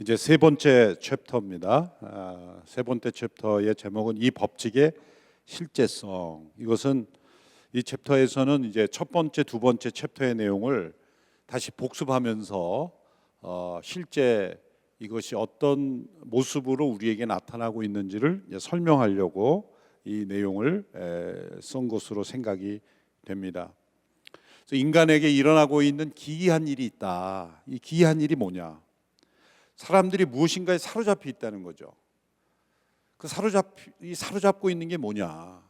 이제 세 번째 챕터입니다. 세 번째 챕터의 제목은 이 법칙의 실제성. 이것은 이 챕터에서는 이제 첫 번째, 두 번째 챕터의 내용을 다시 복습하면서 실제 이것이 어떤 모습으로 우리에게 나타나고 있는지를 설명하려고 이 내용을 쓴 것으로 생각이 됩니다. 그래서 인간에게 일어나고 있는 기이한 일이 있다. 이 기이한 일이 뭐냐? 사람들이 무엇인가에 사로잡혀 있다는 거죠. 그 사로잡고 있는 게 뭐냐?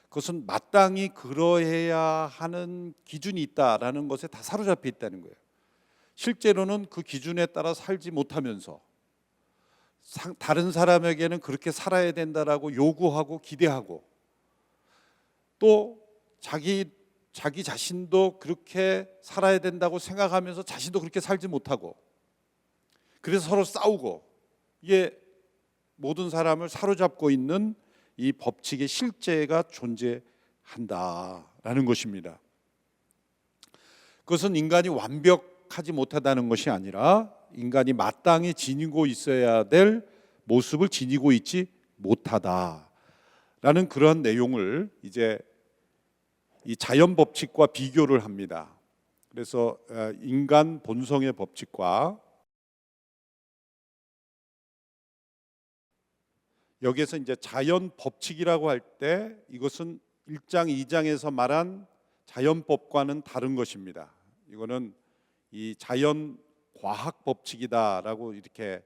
그것은 마땅히 그러해야 하는 기준이 있다라는 것에 다 사로잡혀 있다는 거예요. 실제로는 그 기준에 따라 살지 못하면서 다른 사람에게는 그렇게 살아야 된다라고 요구하고 기대하고 또 자기 자신도 그렇게 살아야 된다고 생각하면서 자신도 그렇게 살지 못하고 그래서 서로 싸우고 이게 모든 사람을 사로잡고 있는 이 법칙의 실제가 존재한다라는 것입니다. 그것은 인간이 완벽하지 못하다는 것이 아니라 인간이 마땅히 지니고 있어야 될 모습을 지니고 있지 못하다라는 그런 내용을 이제 이 자연 법칙과 비교를 합니다. 그래서 인간 본성의 법칙과 여기에서 이제 자연 법칙이라고 할 때 이것은 1장, 2장에서 말한 자연법과는 다른 것입니다. 이거는 이 자연 과학 법칙이다라고 이렇게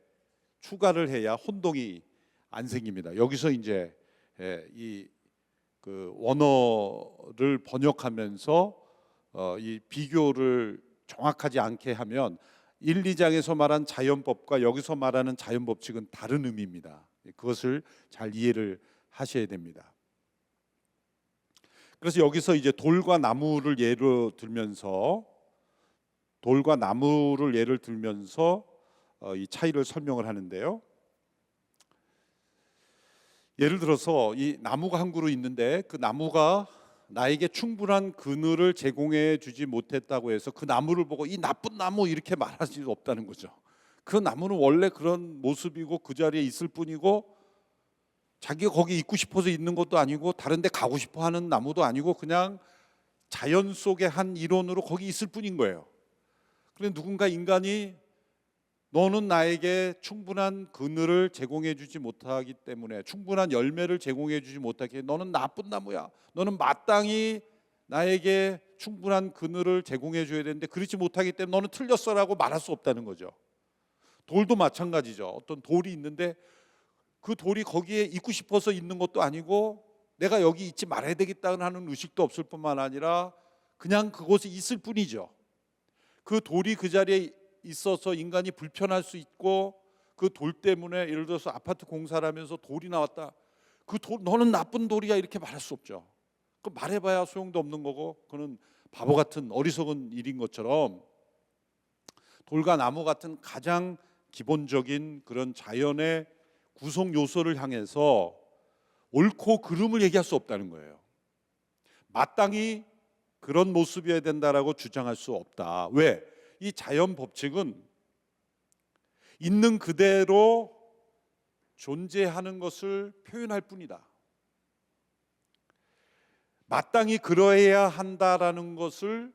추가를 해야 혼동이 안 생깁니다. 여기서 이제 이 그 원어를 번역하면서 이 비교를 정확하지 않게 하면 1, 2장에서 말한 자연법과 여기서 말하는 자연법칙은 다른 의미입니다. 그것을 잘 이해를 하셔야 됩니다. 그래서 여기서 이제 돌과 나무를 예를 들면서 이 차이를 설명을 하는데요. 예를 들어서 이 나무가 한 그루 있는데 그 나무가 나에게 충분한 그늘을 제공해 주지 못했다고 해서 그 나무를 보고 이 나쁜 나무 이렇게 말할 수 없다는 거죠. 그 나무는 원래 그런 모습이고 그 자리에 있을 뿐이고 자기가 거기 있고 싶어서 있는 것도 아니고 다른 데 가고 싶어 하는 나무도 아니고 그냥 자연 속의 한 일원으로 거기 있을 뿐인 거예요. 그런데 누군가 인간이 너는 나에게 충분한 그늘을 제공해 주지 못하기 때문에 충분한 열매를 제공해 주지 못하기에 너는 나쁜 나무야. 너는 마땅히 나에게 충분한 그늘을 제공해 줘야 되는데 그렇지 못하기 때문에 너는 틀렸어라고 말할 수 없다는 거죠. 돌도 마찬가지죠. 어떤 돌이 있는데 그 돌이 거기에 있고 싶어서 있는 것도 아니고 내가 여기 있지 말아야 되겠다는 하는 의식도 없을 뿐만 아니라 그냥 그곳에 있을 뿐이죠. 그 돌이 그 자리에 있어서 인간이 불편할 수 있고 그 돌 때문에 예를 들어서 아파트 공사를 하면서 돌이 나왔다. 그 돌 너는 나쁜 돌이야 이렇게 말할 수 없죠. 그 말해봐야 소용도 없는 거고 그는 바보 같은 어리석은 일인 것처럼 돌과 나무 같은 가장 기본적인 그런 자연의 구성 요소를 향해서 옳고 그름을 얘기할 수 없다는 거예요. 마땅히 그런 모습이어야 된다라고 주장할 수 없다. 왜? 이 자연 법칙은 있는 그대로 존재하는 것을 표현할 뿐이다. 마땅히 그러해야 한다라는 것을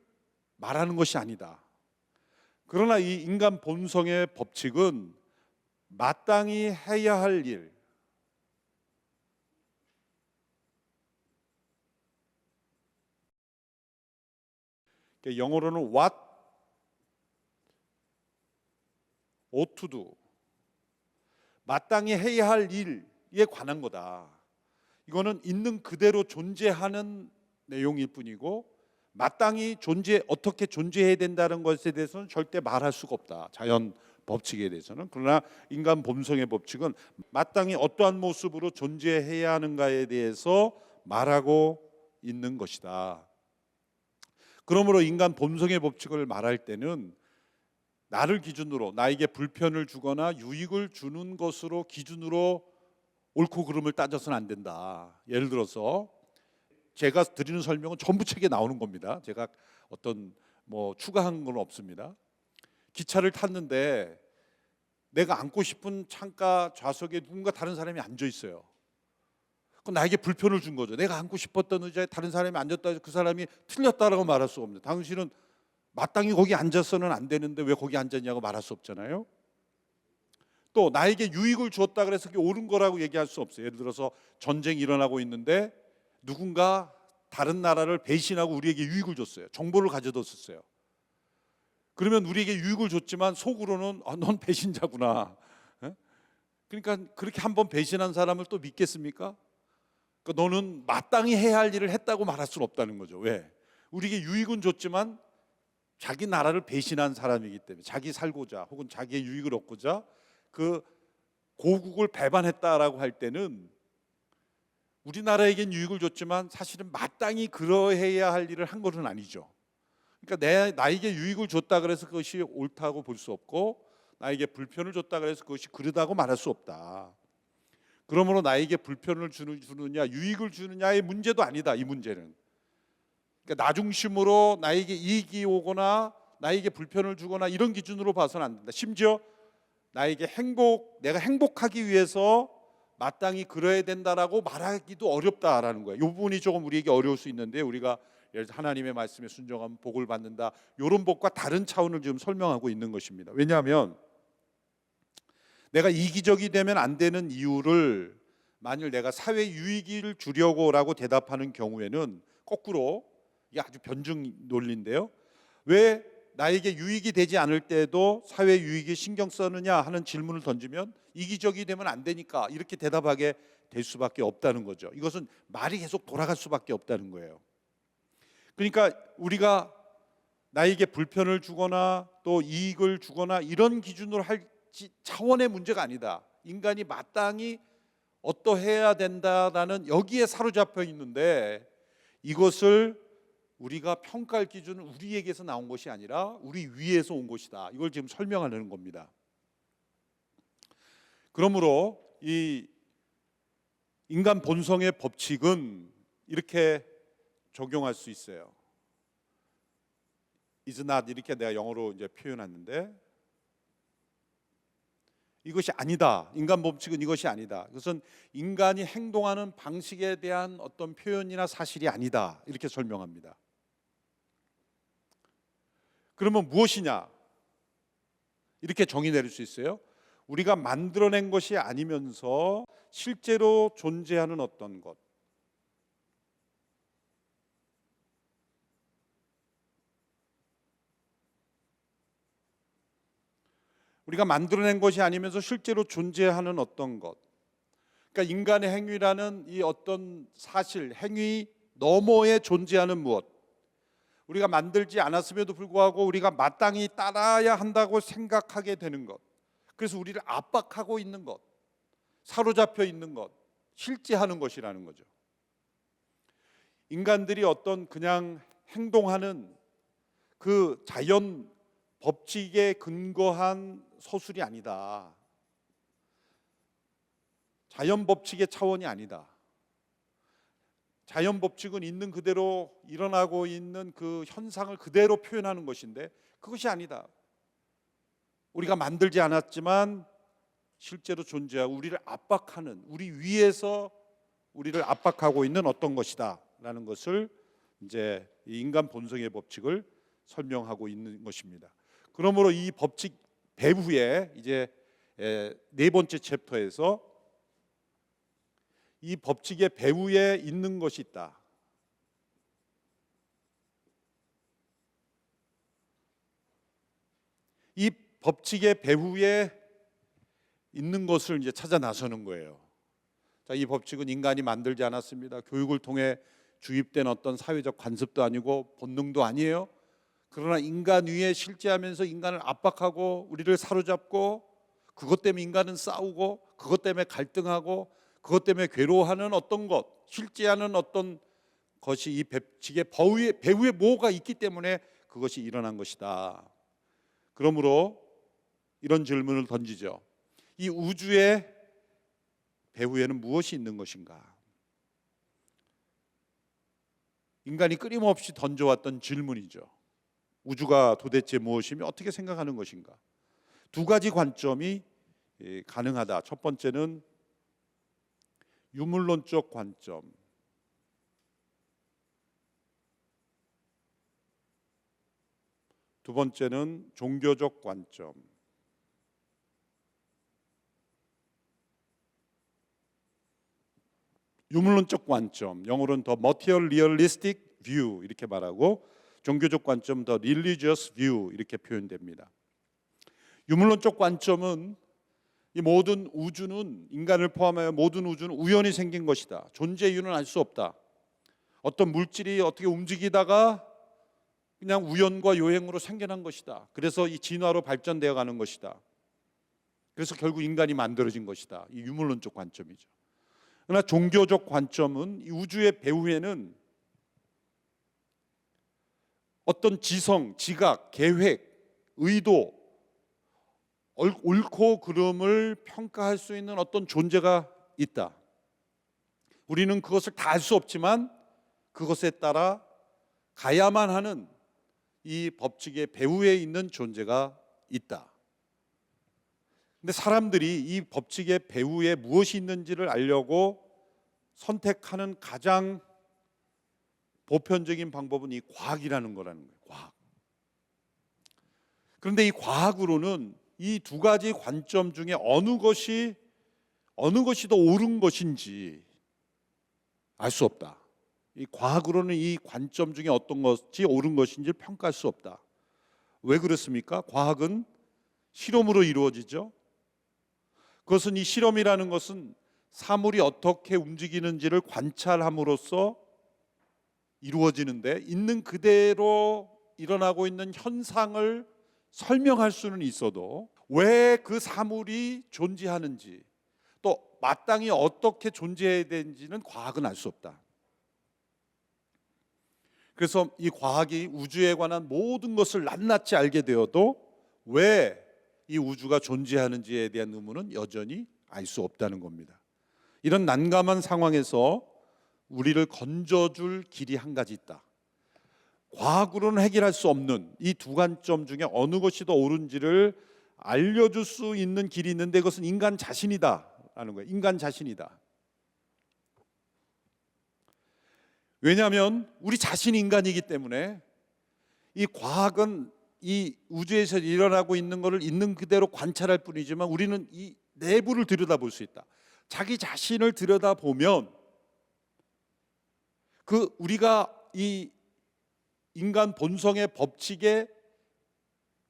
말하는 것이 아니다. 그러나 이 인간 본성의 법칙은 마땅히 해야 할 일, 영어로는 what ought to do, 마땅히 해야 할 일에 관한 거다. 이거는 있는 그대로 존재하는 내용일 뿐이고 마땅히 어떻게 존재해야 된다는 것에 대해서는 절대 말할 수가 없다. 자연 법칙에 대해서는. 그러나 인간 본성의 법칙은 마땅히 어떠한 모습으로 존재해야 하는가에 대해서 말하고 있는 것이다. 그러므로 인간 본성의 법칙을 말할 때는 나를 기준으로 나에게 불편을 주거나 유익을 주는 것으로 기준으로 옳고 그름을 따져서는 안 된다. 예를 들어서 제가 드리는 설명은 전부 책에 나오는 겁니다. 제가 어떤 추가한 건 없습니다. 기차를 탔는데 내가 앉고 싶은 창가 좌석에 누군가 다른 사람이 앉아 있어요. 그럼 나에게 불편을 준 거죠. 내가 앉고 싶었던 의자에 다른 사람이 앉았다 해서 그 사람이 틀렸다라고 말할 수 없는데, 당신은 마땅히 거기 앉아서는 안 되는데 왜 거기 앉았냐고 말할 수 없잖아요. 또 나에게 유익을 주었다 그래서 그게 옳은 거라고 얘기할 수 없어요. 예를 들어서 전쟁이 일어나고 있는데 누군가 다른 나라를 배신하고 우리에게 유익을 줬어요. 정보를 가져뒀었어요. 그러면 우리에게 유익을 줬지만 속으로는 넌 배신자구나. 그러니까 그렇게 한번 배신한 사람을 또 믿겠습니까? 그러니까 너는 마땅히 해야 할 일을 했다고 말할 수는 없다는 거죠. 왜? 우리에게 유익은 줬지만 자기 나라를 배신한 사람이기 때문에, 자기 살고자 혹은 자기의 유익을 얻고자 그 고국을 배반했다라고 할 때는 우리나라에겐 유익을 줬지만 사실은 마땅히 그러해야 할 일을 한 것은 아니죠. 그러니까 나에게 유익을 줬다 그래서 그것이 옳다고 볼 수 없고, 나에게 불편을 줬다 그래서 그것이 그르다고 말할 수 없다. 그러므로 나에게 불편을 주느냐 유익을 주느냐의 문제도 아니다, 이 문제는. 그러니까 나 중심으로 나에게 이익이 오거나 나에게 불편을 주거나 이런 기준으로 봐서는 안 된다. 심지어 나에게 내가 행복하기 위해서 마땅히 그래야 된다라고 말하기도 어렵다라는 거예요. 이 부분이 조금 우리에게 어려울 수 있는데, 우리가 예를 들어 하나님의 말씀에 순종하면 복을 받는다, 이런 복과 다른 차원을 지금 설명하고 있는 것입니다. 왜냐하면 내가 이기적이 되면 안 되는 이유를, 만일 내가 사회 유익을 주려고라고 대답하는 경우에는 거꾸로, 이게 아주 변증 논리인데요, 왜 나에게 유익이 되지 않을 때도 사회 유익에 신경 쓰느냐 하는 질문을 던지면 이기적이 되면 안 되니까 이렇게 대답하게 될 수밖에 없다는 거죠. 이것은 말이 계속 돌아갈 수밖에 없다는 거예요. 그러니까 우리가 나에게 불편을 주거나 또 이익을 주거나 이런 기준으로 할 차원의 문제가 아니다. 인간이 마땅히 어떠해야 된다라는 여기에 사로잡혀 있는데, 이것을 우리가 평가할 기준은 우리에게서 나온 것이 아니라 우리 위에서 온 것이다. 이걸 지금 설명하는 겁니다. 그러므로 이 인간 본성의 법칙은 이렇게 적용할 수 있어요. is not, 이렇게 내가 영어로 이제 표현했는데, 이것이 아니다. 인간 법칙은 이것이 아니다. 그것은 인간이 행동하는 방식에 대한 어떤 표현이나 사실이 아니다. 이렇게 설명합니다. 그러면 무엇이냐? 이렇게 정의 내릴 수 있어요. 우리가 만들어낸 것이 아니면서 실제로 존재하는 어떤 것. 우리가 만들어낸 것이 아니면서 실제로 존재하는 어떤 것. 그러니까 인간의 행위라는 이 어떤 사실, 행위 너머에 존재하는 무엇. 우리가 만들지 않았음에도 불구하고 우리가 마땅히 따라야 한다고 생각하게 되는 것. 그래서 우리를 압박하고 있는 것, 사로잡혀 있는 것, 실제하는 것이라는 거죠. 인간들이 어떤 그냥 행동하는 그 자연 법칙에 근거한 서술이 아니다. 자연 법칙의 차원이 아니다. 자연 법칙은 있는 그대로 일어나고 있는 그 현상을 그대로 표현하는 것인데, 그것이 아니다. 우리가 만들지 않았지만 실제로 존재하고 우리를 압박하는, 우리 위에서 우리를 압박하고 있는 어떤 것이다 라는 것을 이제 인간 본성의 법칙을 설명하고 있는 것입니다. 그러므로 이 법칙 배후에 이제 네 번째 챕터에서 이 법칙의 배후에 있는 것이 있다. 이 법칙의 배후에 있는 것을 이제 찾아 나서는 거예요. 자, 이 법칙은 인간이 만들지 않았습니다. 교육을 통해 주입된 어떤 사회적 관습도 아니고 본능도 아니에요. 그러나 인간 위에 실제하면서 인간을 압박하고 우리를 사로잡고, 그것 때문에 인간은 싸우고, 그것 때문에 갈등하고, 그것 때문에 괴로워하는 어떤 것, 실제하는 어떤 것이 이 법칙의 배후에 뭐가 있기 때문에 그것이 일어난 것이다. 그러므로 이런 질문을 던지죠. 이 우주의 배후에는 무엇이 있는 것인가? 인간이 끊임없이 던져왔던 질문이죠. 우주가 도대체 무엇이며 어떻게 생각하는 것인가? 두 가지 관점이 가능하다. 첫 번째는 유물론적 관점, 두 번째는 종교적 관점, 유물론적 관점, 영어로는 더 materialistic view 이렇게 말하고, 종교적 관점 더 religious view 이렇게 표현됩니다. 유물론적 관점은 이 모든 우주는, 인간을 포함하여 모든 우주는 우연히 생긴 것이다. 존재 이유는 알 수 없다. 어떤 물질이 어떻게 움직이다가 그냥 우연과 요행으로 생겨난 것이다. 그래서 이 진화로 발전되어 가는 것이다. 그래서 결국 인간이 만들어진 것이다. 이 유물론적 관점이죠. 그러나 종교적 관점은 이 우주의 배후에는 어떤 지성, 지각, 계획, 의도, 옳고 그름을 평가할 수 있는 어떤 존재가 있다. 우리는 그것을 다 알 수 없지만 그것에 따라 가야만 하는 이 법칙의 배후에 있는 존재가 있다. 근데 사람들이 이 법칙의 배후에 무엇이 있는지를 알려고 선택하는 가장 보편적인 방법은 이 과학이라는 거라는 거예요. 과학. 그런데 이 과학으로는 이 두 가지 관점 중에 어느 것이 더 옳은 것인지 알 수 없다. 이 과학으로는 이 관점 중에 어떤 것이 옳은 것인지 평가할 수 없다. 왜 그렇습니까? 과학은 실험으로 이루어지죠. 그것은, 이 실험이라는 것은 사물이 어떻게 움직이는지를 관찰함으로써 이루어지는데, 있는 그대로 일어나고 있는 현상을 설명할 수는 있어도 왜 그 사물이 존재하는지, 또 마땅히 어떻게 존재해야 되는지는 과학은 알 수 없다. 그래서 이 과학이 우주에 관한 모든 것을 낱낱이 알게 되어도 왜 이 우주가 존재하는지에 대한 의문은 여전히 알 수 없다는 겁니다. 이런 난감한 상황에서 우리를 건져줄 길이 한 가지 있다. 과학으로는 해결할 수 없는 이 두 관점 중에 어느 것이 더 옳은지를 알려줄 수 있는 길이 있는데, 그것은 인간 자신이다라는 거예요. 인간 자신이다. 왜냐하면 우리 자신이 인간이기 때문에 이 과학은 이 우주에서 일어나고 있는 것을 있는 그대로 관찰할 뿐이지만, 우리는 이 내부를 들여다볼 수 있다. 자기 자신을 들여다보면 그 우리가 이 인간 본성의 법칙에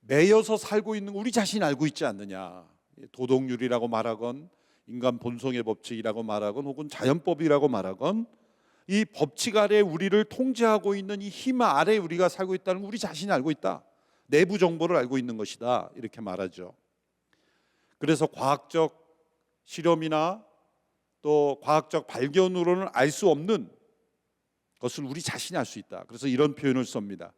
매여서 살고 있는 우리 자신이 알고 있지 않느냐. 도덕률이라고 말하건, 인간 본성의 법칙이라고 말하건, 혹은 자연법이라고 말하건, 이 법칙 아래 우리를 통제하고 있는 이 힘 아래 우리가 살고 있다는 걸 우리 자신이 알고 있다. 내부 정보를 알고 있는 것이다. 이렇게 말하죠. 그래서 과학적 실험이나 또 과학적 발견으로는 알 수 없는 것을 우리 자신이 알 수 있다. 그래서 이런 표현을 씁니다.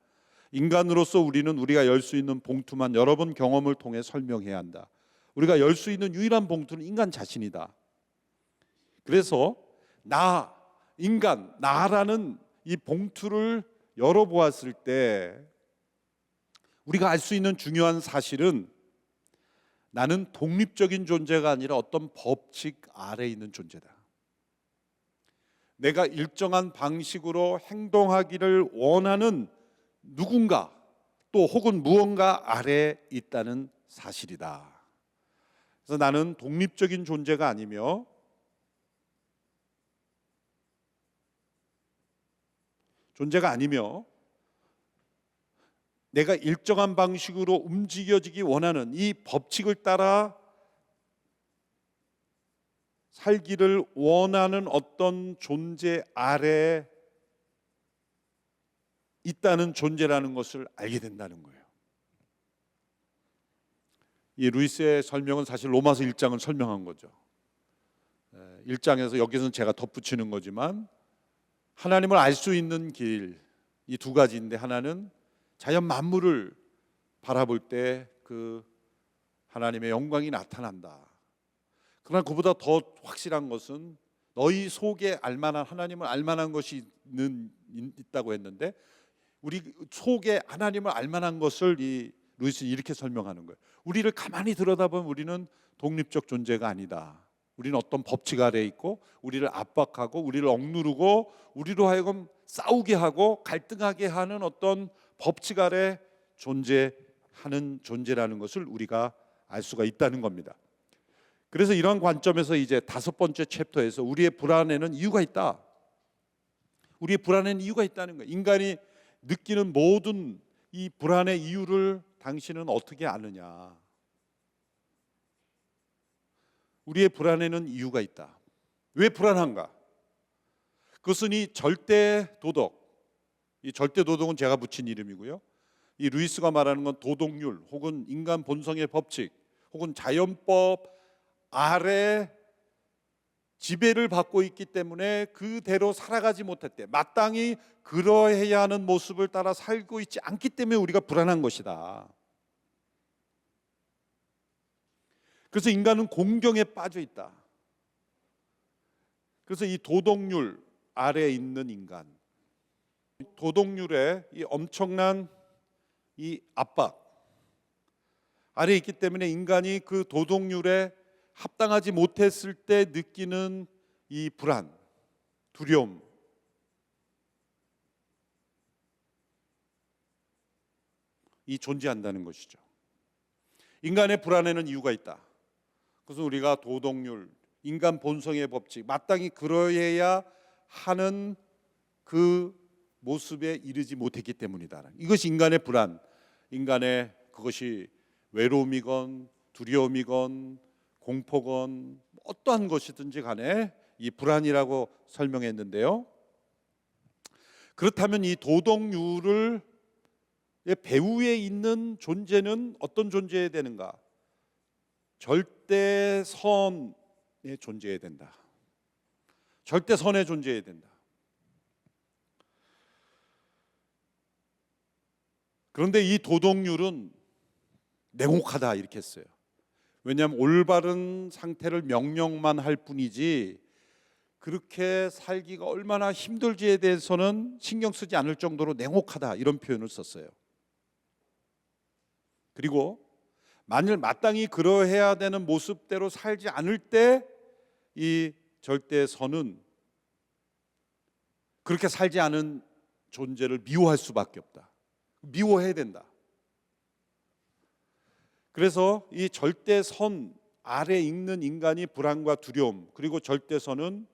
인간으로서 우리는 우리가 열 수 있는 봉투만 여러 번 경험을 통해 설명해야 한다. 우리가 열 수 있는 유일한 봉투는 인간 자신이다. 그래서 나, 인간, 나라는 이 봉투를 열어보았을 때 우리가 알 수 있는 중요한 사실은, 나는 독립적인 존재가 아니라 어떤 법칙 아래에 있는 존재다. 내가 일정한 방식으로 행동하기를 원하는 누군가, 또 혹은 무언가 아래에 있다는 사실이다. 그래서 나는 독립적인 존재가 아니며 내가 일정한 방식으로 움직여지기 원하는 이 법칙을 따라 살기를 원하는 어떤 존재 아래에 있다는 존재라는 것을 알게 된다는 거예요. 이 루이스의 설명은 사실 로마서 1장을 설명한 거죠. 1장에서, 여기서는 제가 덧붙이는 거지만, 하나님을 알 수 있는 길, 이 두 가지인데, 하나는 자연 만물을 바라볼 때 그 하나님의 영광이 나타난다. 그러나 그보다 더 확실한 것은 너희 속에 알만한, 하나님을 알만한 것이 있다고 했는데, 우리 속에 하나님을 알만한 것을 이 루이스는 이렇게 설명하는 거예요. 우리를 가만히 들여다보면 우리는 독립적 존재가 아니다. 우리는 어떤 법칙 아래에 있고 우리를 압박하고 우리를 억누르고 우리로 하여금 싸우게 하고 갈등하게 하는 어떤 법칙 아래 존재하는 존재라는 것을 우리가 알 수가 있다는 겁니다. 그래서 이런 관점에서 이제 5번째 챕터에서 우리의 불안에는 이유가 있다. 우리의 불안에는 이유가 있다는 거예요. 인간이 느끼는 모든 이 불안의 이유를 당신은 어떻게 아느냐. 우리의 불안에는 이유가 있다. 왜 불안한가? 그것은 이 절대 도덕, 이 절대 도덕은 제가 붙인 이름이고요. 이 루이스가 말하는 건 도덕률 혹은 인간 본성의 법칙 혹은 자연법 아래 지배를 받고 있기 때문에 그대로 살아가지 못했대. 마땅히 그러해야 하는 모습을 따라 살고 있지 않기 때문에 우리가 불안한 것이다. 그래서 인간은 공경에 빠져 있다. 그래서 이 도덕률 아래에 있는 인간, 도덕률의 이 엄청난 이 압박 아래에 있기 때문에 인간이 그 도덕률에 합당하지 못했을 때 느끼는 이 불안, 두려움, 이 존재한다는 것이죠. 인간의 불안에는 이유가 있다. 그래서 우리가 도덕률, 인간 본성의 법칙, 마땅히 그러해야 하는 그 모습에 이르지 못했기 때문이다. 이것이 인간의 불안, 인간의 그것이 외로움이건 두려움이건 공포건 어떠한 것이든지 간에 이 불안이라고 설명했는데요. 그렇다면 이 도덕률을 배후에 있는 존재는 어떤 존재여야 되는가? 절대선에 존재해야 된다. 절대선에 존재해야 된다. 그런데 이 도덕률은 냉혹하다 이렇게 했어요. 왜냐하면 올바른 상태를 명령만 할 뿐이지 그렇게 살기가 얼마나 힘들지에 대해서는 신경 쓰지 않을 정도로 냉혹하다 이런 표현을 썼어요. 그리고 만일 마땅히 그러해야 되는 모습대로 살지 않을 때 이 절대선은 그렇게 살지 않은 존재를 미워할 수밖에 없다. 미워해야 된다. 그래서 이 절대선 아래 있는 인간이 불안과 두려움 그리고 절대선은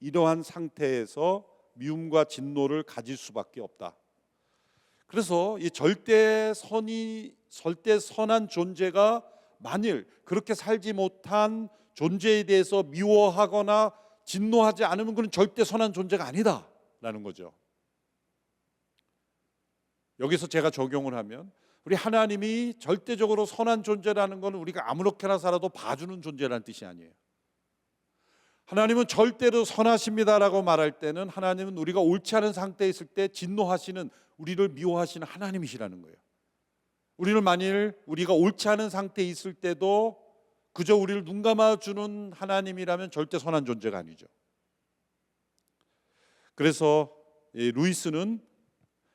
이러한 상태에서 미움과 진노를 가질 수밖에 없다. 그래서 이 절대선한 존재가 만일 그렇게 살지 못한 존재에 대해서 미워하거나 진노하지 않으면 그건 절대선한 존재가 아니다라는 거죠. 여기서 제가 적용을 하면 우리 하나님이 절대적으로 선한 존재라는 것은 우리가 아무렇게나 살아도 봐주는 존재라는 뜻이 아니에요. 하나님은 절대로 선하십니다라고 말할 때는 하나님은 우리가 옳지 않은 상태에 있을 때 진노하시는 우리를 미워하시는 하나님이시라는 거예요. 우리를 만일 우리가 옳지 않은 상태에 있을 때도 그저 우리를 눈 감아주는 하나님이라면 절대 선한 존재가 아니죠. 그래서 루이스는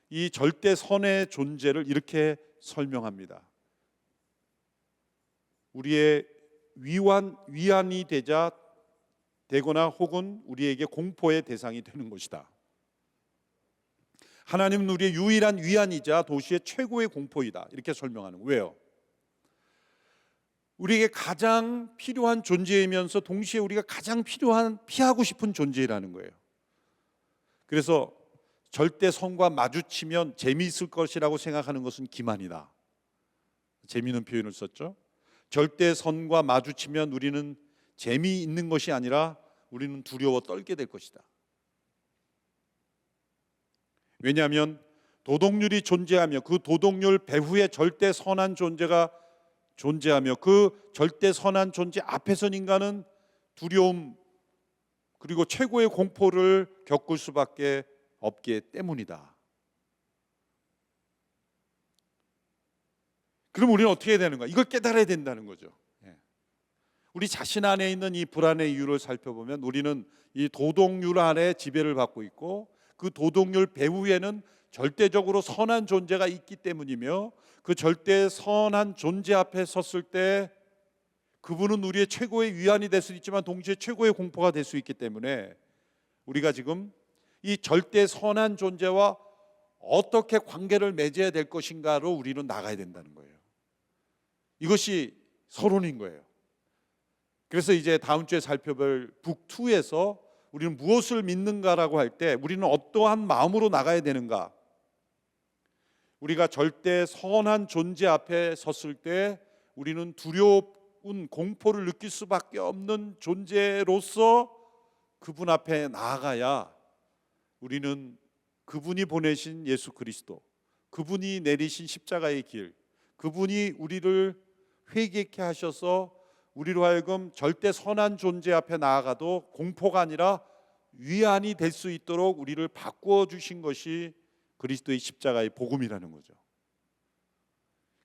이 절대 선의 존재를 이렇게 설명합니다. 우리의 위안이 되거나 혹은 우리에게 공포의 대상이 되는 것이다. 하나님은 우리의 유일한 위안이자 도시의 최고의 공포이다. 이렇게 설명하는 거예요. 왜요? 우리에게 가장 필요한 존재이면서 동시에 우리가 가장 피하고 싶은 존재라는 거예요. 그래서 절대선과 마주치면 재미있을 것이라고 생각하는 것은 기만이다. 재미있는 표현을 썼죠. 절대선과 마주치면 우리는 재미있는 것이 아니라 우리는 두려워 떨게 될 것이다. 왜냐하면 도덕률이 존재하며 그 도덕률 배후에 절대선한 존재가 존재하며 그 절대선한 존재 앞에선 인간은 두려움 그리고 최고의 공포를 겪을 수밖에 없기 때문이다. 그럼 우리는 어떻게 해야 되는가? 이걸 깨달아야 된다는 거죠. 우리 자신 안에 있는 이 불안의 이유를 살펴보면 우리는 이 도덕률 아래 지배를 받고 있고 그 도덕률 배후에는 절대적으로 선한 존재가 있기 때문이며 그 절대 선한 존재 앞에 섰을 때 그분은 우리의 최고의 위안이 될 수 있지만 동시에 최고의 공포가 될 수 있기 때문에 우리가 지금 이 절대 선한 존재와 어떻게 관계를 맺어야 될 것인가로 우리는 나가야 된다는 거예요. 이것이 서론인 거예요. 그래서 이제 다음 주에 살펴볼 북2에서 우리는 무엇을 믿는가라고 할 때 우리는 어떠한 마음으로 나가야 되는가, 우리가 절대 선한 존재 앞에 섰을 때 우리는 두려운 공포를 느낄 수밖에 없는 존재로서 그분 앞에 나아가야 우리는 그분이 보내신 예수 그리스도, 그분이 내리신 십자가의 길, 그분이 우리를 회개케 하셔서 우리로 하여금 절대 선한 존재 앞에 나아가도 공포가 아니라 위안이 될 수 있도록 우리를 바꾸어 주신 것이 그리스도의 십자가의 복음이라는 거죠.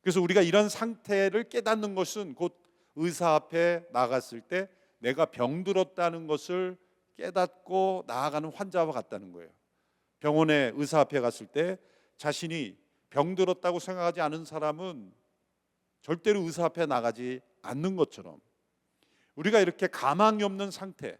그래서 우리가 이런 상태를 깨닫는 것은 곧 의사 앞에 나갔을 때 내가 병들었다는 것을 깨닫고 나아가는 환자와 같다는 거예요. 병원에 의사 앞에 갔을 때 자신이 병들었다고 생각하지 않은 사람은 절대로 의사 앞에 나가지 않는 것처럼 우리가 이렇게 가망이 없는 상태,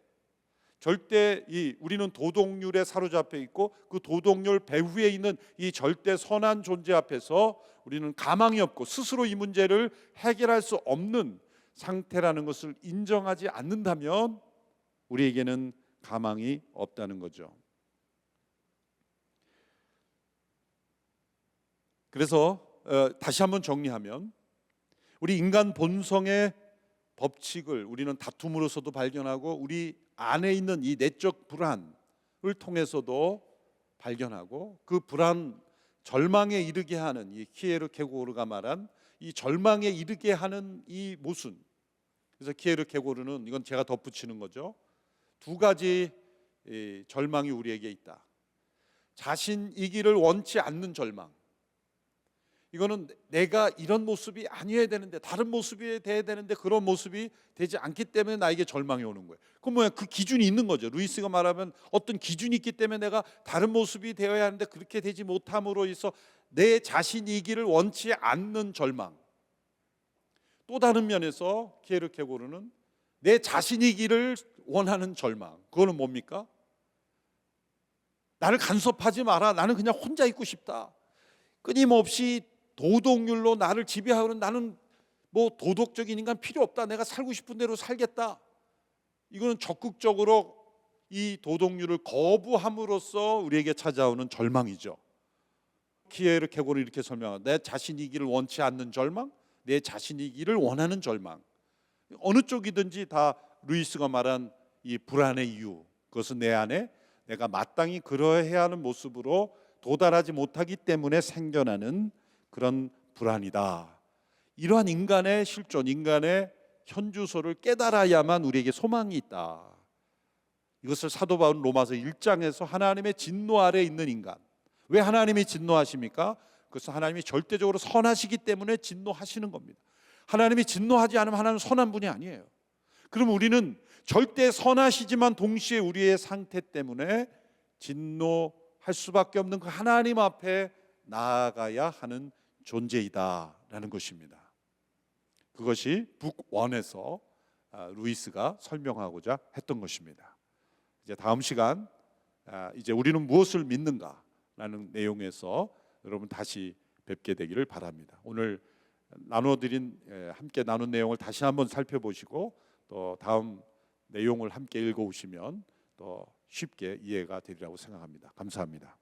절대 우리는 도덕률에 사로잡혀 있고 그 도덕률 배후에 있는 이 절대 선한 존재 앞에서 우리는 가망이 없고 스스로 이 문제를 해결할 수 없는 상태라는 것을 인정하지 않는다면 우리에게는 가망이 없다는 거죠. 그래서 다시 한번 정리하면 우리 인간 본성의 법칙을 우리는 다툼으로서도 발견하고 우리 안에 있는 이 내적 불안을 통해서도 발견하고 그 불안, 절망에 이르게 하는 이 키에르케고르가 말한 이 절망에 이르게 하는 이 모순. 그래서 키에르케고르는, 이건 제가 덧붙이는 거죠, 두 가지 절망이 우리에게 있다. 자신이기를 원치 않는 절망, 이거는 내가 이런 모습이 아니어야 되는데 다른 모습이 돼야 되는데 그런 모습이 되지 않기 때문에 나에게 절망이 오는 거예요. 그럼 뭐야? 그 기준이 있는 거죠. 루이스가 말하면 어떤 기준이 있기 때문에 내가 다른 모습이 되어야 하는데 그렇게 되지 못함으로 해서 내 자신이기를 원치 않는 절망. 또 다른 면에서 키에르케고르는 내 자신이기를 원하는 절망. 그거는 뭡니까? 나를 간섭하지 마라. 나는 그냥 혼자 있고 싶다. 끊임없이 도덕률로 나를 지배하는, 나는 뭐 도덕적인 인간 필요 없다. 내가 살고 싶은 대로 살겠다. 이거는 적극적으로 이 도덕률을 거부함으로써 우리에게 찾아오는 절망이죠. 키에르케고르는 이렇게 설명합니다. 내 자신이기를 원치 않는 절망, 내 자신이기를 원하는 절망. 어느 쪽이든지 다 루이스가 말한 이 불안의 이유, 그것은 내 안에 내가 마땅히 그러해야 하는 모습으로 도달하지 못하기 때문에 생겨나는 그런 불안이다. 이러한 인간의 실존, 인간의 현주소를 깨달아야만 우리에게 소망이 있다. 이것을 사도 바울은 로마서 1장에서 하나님의 진노 아래 있는 인간. 왜 하나님이 진노하십니까? 그것은 하나님이 절대적으로 선하시기 때문에 진노하시는 겁니다. 하나님이 진노하지 않으면 하나님은 선한 분이 아니에요. 그럼 우리는 절대 선하시지만 동시에 우리의 상태 때문에 진노할 수밖에 없는 그 하나님 앞에 나아가야 하는 존재이다라는 것입니다. 그것이 북1에서 루이스가 설명하고자 했던 것입니다. 이제 다음 시간 이제 우리는 무엇을 믿는가라는 내용에서 여러분 다시 뵙게 되기를 바랍니다. 오늘 함께 나눈 내용을 다시 한번 살펴보시고 또 다음 내용을 함께 읽어오시면 더 쉽게 이해가 되리라고 생각합니다. 감사합니다.